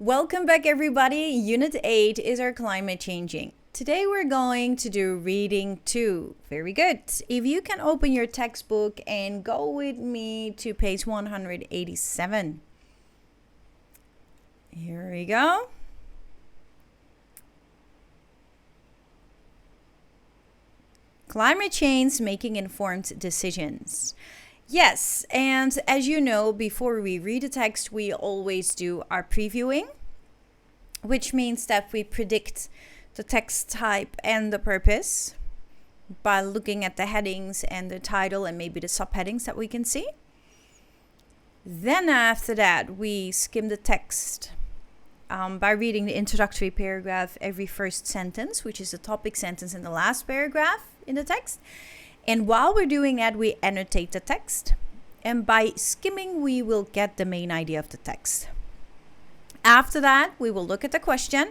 Welcome back, everybody. Unit 8 is our climate changing. Today we're going to do reading 2. Very good. If you can open your textbook and go with me to page 187. Here we go. Climate change, making informed decisions. Yes, and as you know, before we read the text, we always do our previewing, which means that we predict the text type and the purpose by looking at the headings and the title and maybe the subheadings that we can see. Then after that, we skim the text by reading the introductory paragraph, every first sentence, which is the topic sentence in the last paragraph in the text. And while we're doing that, we annotate the text. And by skimming, we will get the main idea of the text. After that, we will look at the question.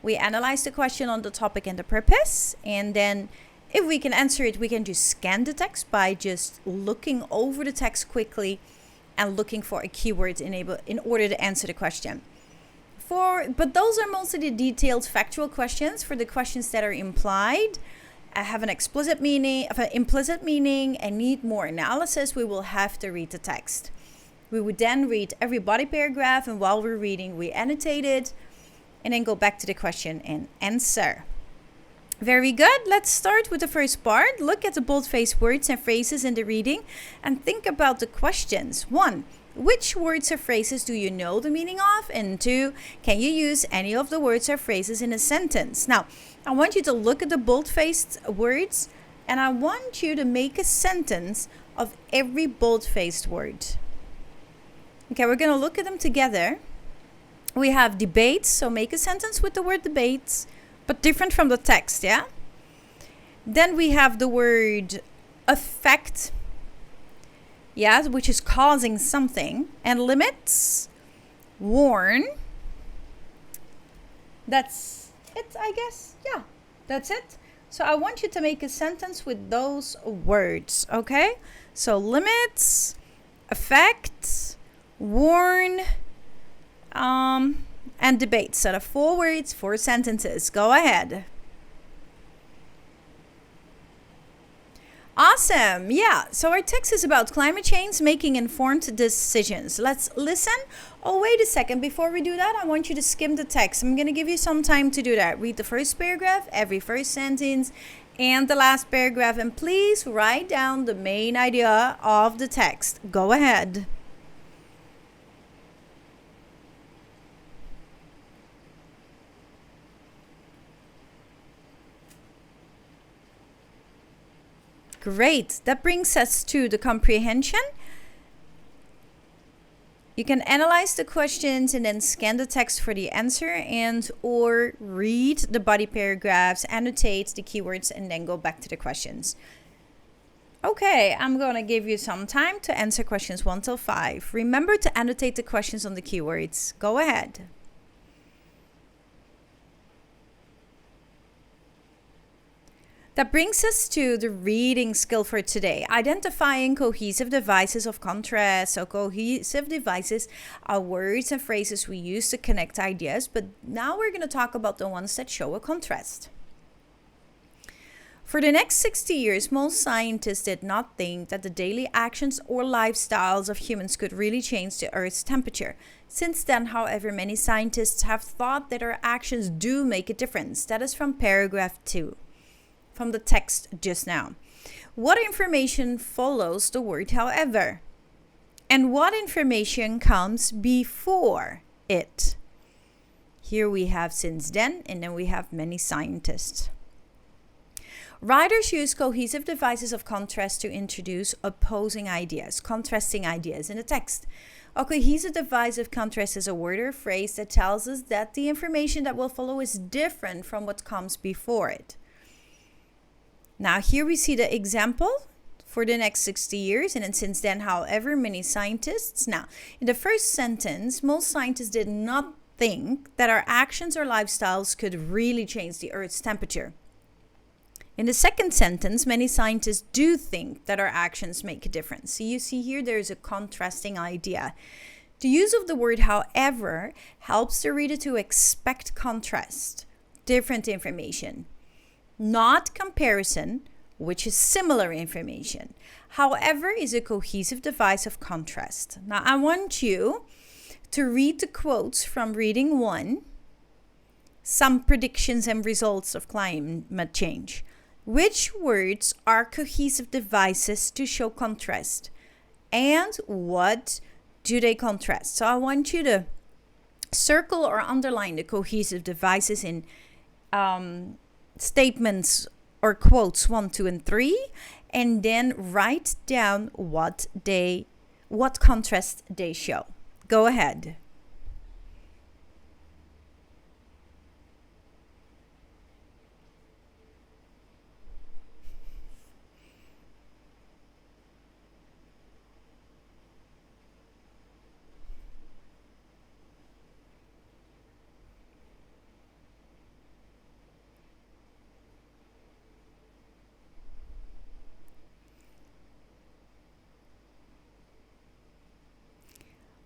We analyze the question on the topic and the purpose. And then if we can answer it, we can just scan the text by just looking over the text quickly and looking for a keyword in order to answer the question. But those are mostly the detailed factual questions. For the questions that are implied, have an implicit meaning and need more analysis, we will have to read the text. We would then read every body paragraph, and while we're reading, we annotate it and then go back to the question and answer. Very good. Let's start with the first part. Look at the bold-faced words and phrases in the reading and think about the questions. 1. Which words or phrases do you know the meaning of? And 2, can you use any of the words or phrases in a sentence? Now, I want you to look at the bold-faced words and I want you to make a sentence of every bold-faced word. Okay, we're going to look at them together. We have debates, so make a sentence with the word debates, but different from the text, yeah? Then we have the word affect, yeah, which is causing something, and limits, warn. That's it, I guess. Yeah, that's it. So I want you to make a sentence with those words, okay? So limits, affect, warn, and debate. So the 4 words, 4 sentences. Go ahead. Awesome. Yeah. So our text is about climate change, making informed decisions. Let's listen. Oh, wait a second. Before we do that, I want you to skim the text. I'm going to give you some time to do that. Read the first paragraph, every first sentence, and the last paragraph. And please write down the main idea of the text. Go ahead. Great. That brings us to the comprehension. You can analyze the questions and then scan the text for the answer and or read the body paragraphs, annotate the keywords, and then go back to the questions. Okay, I'm going to give you some time to answer questions 1 till 5. Remember to annotate the questions on the keywords. Go ahead. That brings us to the reading skill for today. Identifying cohesive devices of contrast. So cohesive devices are words and phrases we use to connect ideas, but now we're going to talk about the ones that show a contrast. For the next 60 years, most scientists did not think that the daily actions or lifestyles of humans could really change the Earth's temperature. Since then, however, many scientists have thought that our actions do make a difference. That is from paragraph 2. From the text just now. What information follows the word however? And what information comes before it? Here we have since then, and then we have many scientists. Writers use cohesive devices of contrast to introduce opposing ideas, contrasting ideas in the text. A cohesive device of contrast is a word or phrase that tells us that the information that will follow is different from what comes before it. Now here we see the example for the next 60 years and then since then, however, many scientists. Now, in the first sentence, most scientists did not think that our actions or lifestyles could really change the Earth's temperature. In the second sentence, many scientists do think that our actions make a difference. So you see here, there's a contrasting idea. The use of the word however helps the reader to expect contrast, different information, not comparison, which is similar information. However is a cohesive device of contrast. Now I want you to read the quotes from reading 1, some predictions and results of climate change. Which words are cohesive devices to show contrast? And what do they contrast? So I want you to circle or underline the cohesive devices in statements or quotes 1, 2, and 3, and then write down what contrast they show. Go ahead.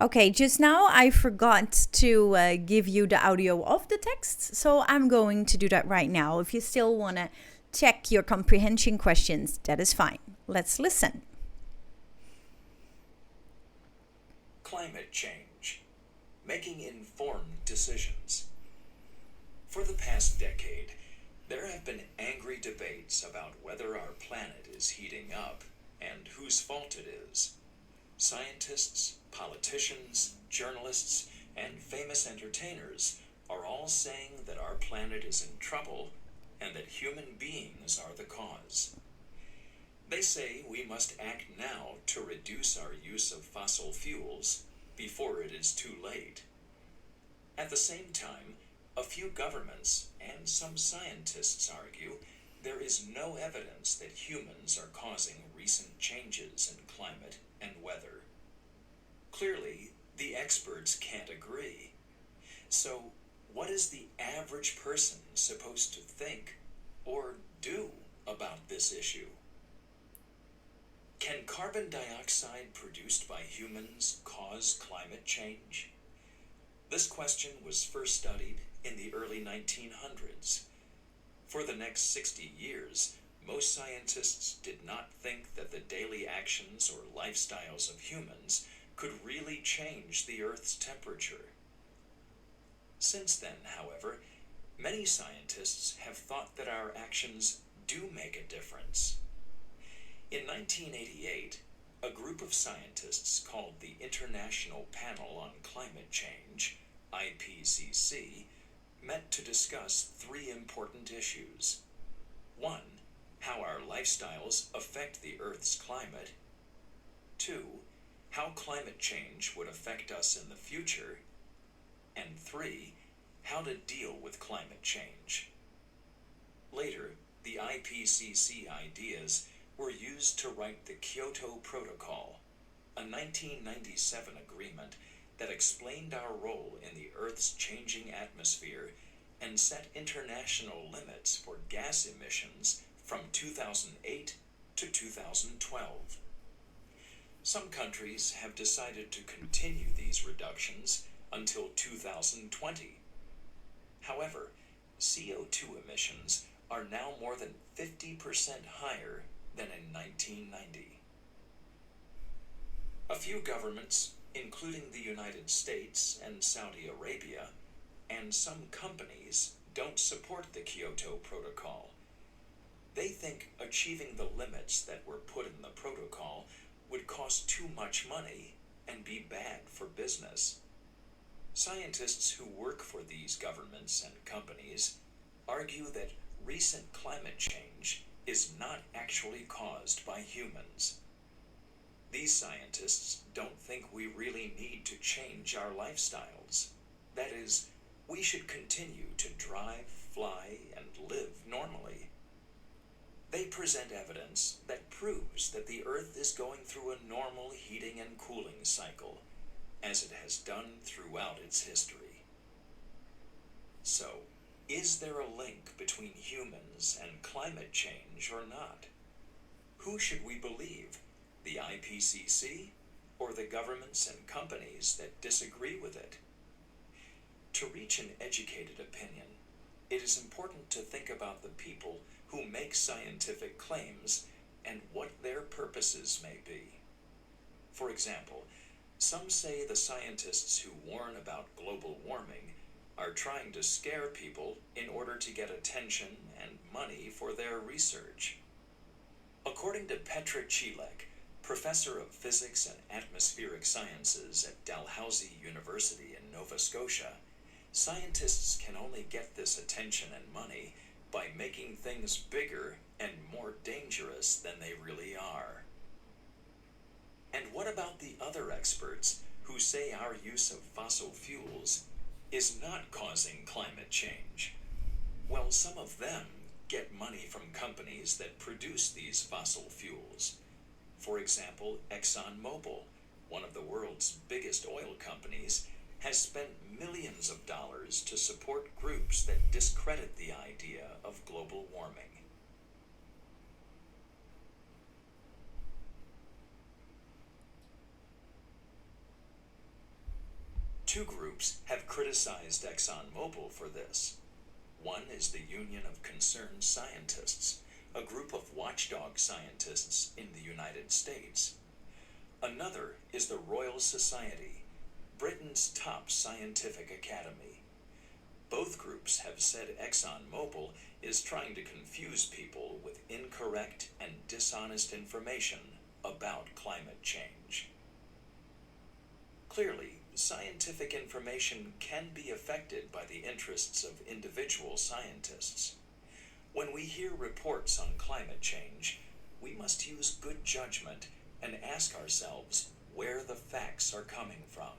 Okay, just now I forgot to give you the audio of the text, so I'm going to do that right now. If you still want to check your comprehension questions, that is fine. Let's listen. Climate change. Making informed decisions. For the past decade, there have been angry debates about whether our planet is heating up and whose fault it is. Scientists, politicians, journalists, and famous entertainers are all saying that our planet is in trouble and that human beings are the cause. They say we must act now to reduce our use of fossil fuels before it is too late. At the same time, a few governments and some scientists argue there is no evidence that humans are causing recent changes in climate and weather. Clearly, the experts can't agree. So, what is the average person supposed to think or do about this issue? Can carbon dioxide produced by humans cause climate change? This question was first studied in the early 1900s. For the next 60 years, most scientists did not think that the daily actions or lifestyles of humans could really change the Earth's temperature. Since then, however, many scientists have thought that our actions do make a difference. In 1988, a group of scientists called the International Panel on Climate Change, IPCC, met to discuss 3 important issues. 1, how our lifestyles affect the Earth's climate. 2, how climate change would affect us in the future. And 3, how to deal with climate change. Later, the IPCC ideas were used to write the Kyoto Protocol, a 1997 agreement that explained our role in the Earth's changing atmosphere and set international limits for gas emissions from 2008 to 2012. Some countries have decided to continue these reductions until 2020. However, CO2 emissions are now more than 50% higher than in 1990. A few governments, including the United States and Saudi Arabia, and some companies don't support the Kyoto Protocol. They think achieving the limits that were put in the protocol would cost too much money and be bad for business. Scientists who work for these governments and companies argue that recent climate change is not actually caused by humans. These scientists don't think we really need to change our lifestyles. That is, we should continue to drive, fly, and live normally. They present evidence that proves that the Earth is going through a normal heating and cooling cycle, as it has done throughout its history. So, is there a link between humans and climate change or not? Who should we believe, the IPCC or the governments and companies that disagree with it. To reach an educated opinion, it is important to think about the people who make scientific claims and what their purposes may be. For example, some say the scientists who warn about global warming are trying to scare people in order to get attention and money for their research. According to Petra Chilek, professor of physics and atmospheric sciences at Dalhousie University in Nova Scotia, scientists can only get this attention and money by making things bigger and more dangerous than they really are. And what about the other experts who say our use of fossil fuels is not causing climate change? Well, some of them get money from companies that produce these fossil fuels. For example, ExxonMobil, one of the world's biggest oil companies, has spent millions of dollars to support groups that discredit the idea of global warming. Two groups have criticized ExxonMobil for this. One is the Union of Concerned Scientists, a group of watchdog scientists in the United States. Another is the Royal Society, Britain's top scientific academy. Both groups have said ExxonMobil is trying to confuse people with incorrect and dishonest information about climate change. Clearly, scientific information can be affected by the interests of individual scientists. When we hear reports on climate change, we must use good judgment and ask ourselves where the facts are coming from.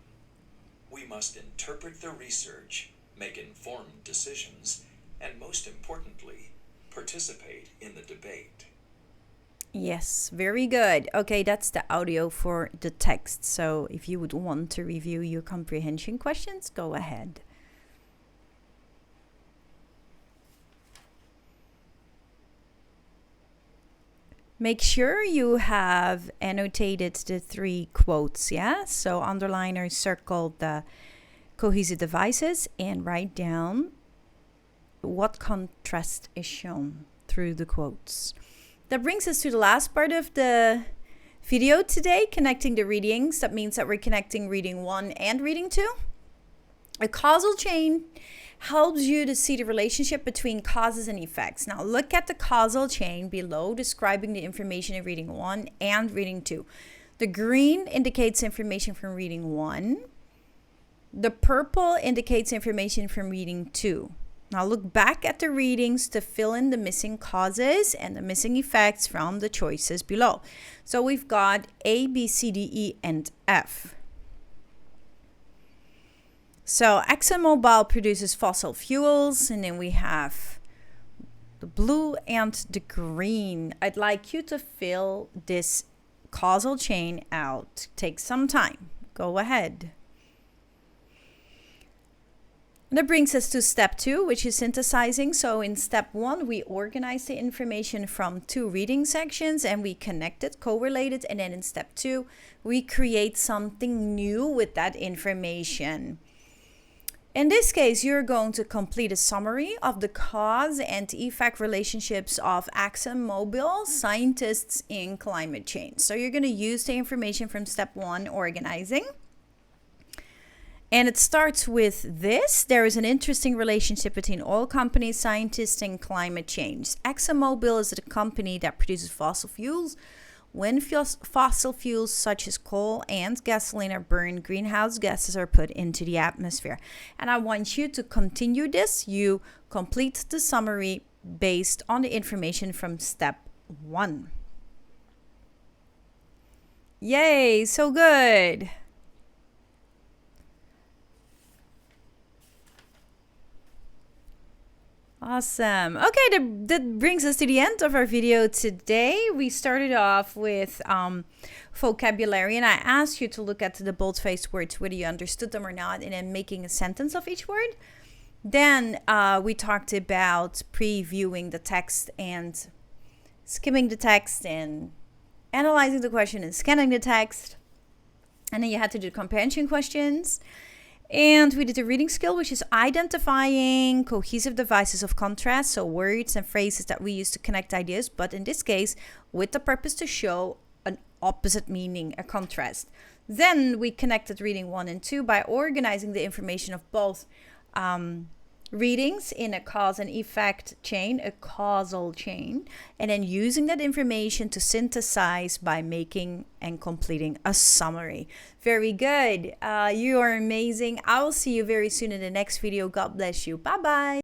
We must interpret the research, make informed decisions, and most importantly, participate in the debate. Yes, very good. Okay, that's the audio for the text. So if you would want to review your comprehension questions, go ahead. Make sure you have annotated the 3 quotes, yeah? So underline or circle the cohesive devices and write down what contrast is shown through the quotes. That brings us to the last part of the video today, connecting the readings. That means that we're connecting reading 1 and reading 2. A causal chain helps you to see the relationship between causes and effects. Now look at the causal chain below, describing the information in reading 1 and reading 2. The green indicates information from reading 1. The purple indicates information from reading 2. Now look back at the readings to fill in the missing causes and the missing effects from the choices below. So we've got A, B, C, D, E, and F. So ExxonMobil produces fossil fuels, and then we have the blue and the green. I'd like you to fill this causal chain out. Take some time. Go ahead. That brings us to step 2, which is synthesizing. So in step 1, we organize the information from 2 reading sections and we connect it, correlate. And then in step 2, we create something new with that information. In this case, you're going to complete a summary of the cause and effect relationships of ExxonMobil scientists in climate change. So you're going to use the information from step 1, organizing. And it starts with this. There is an interesting relationship between oil companies, scientists, and climate change. ExxonMobil is a company that produces fossil fuels. When fossil fuels such as coal and gasoline are burned, greenhouse gases are put into the atmosphere. And I want you to continue this. You complete the summary based on the information from step 1. Yay, so good. Awesome. Okay, that brings us to the end of our video today. We started off with vocabulary, and I asked you to look at the bold-faced words, whether you understood them or not, and then making a sentence of each word. Then we talked about previewing the text and skimming the text and analyzing the question and scanning the text. And then you had to do comprehension questions. And we did a reading skill, which is identifying cohesive devices of contrast, so words and phrases that we use to connect ideas, but in this case, with the purpose to show an opposite meaning, a contrast. Then we connected reading 1 and 2 by organizing the information of both readings in a cause and effect chain, a causal chain, and then using that information to synthesize by making and completing a summary. Very good. You are amazing. I will see you very soon in the next video. God bless you. Bye bye.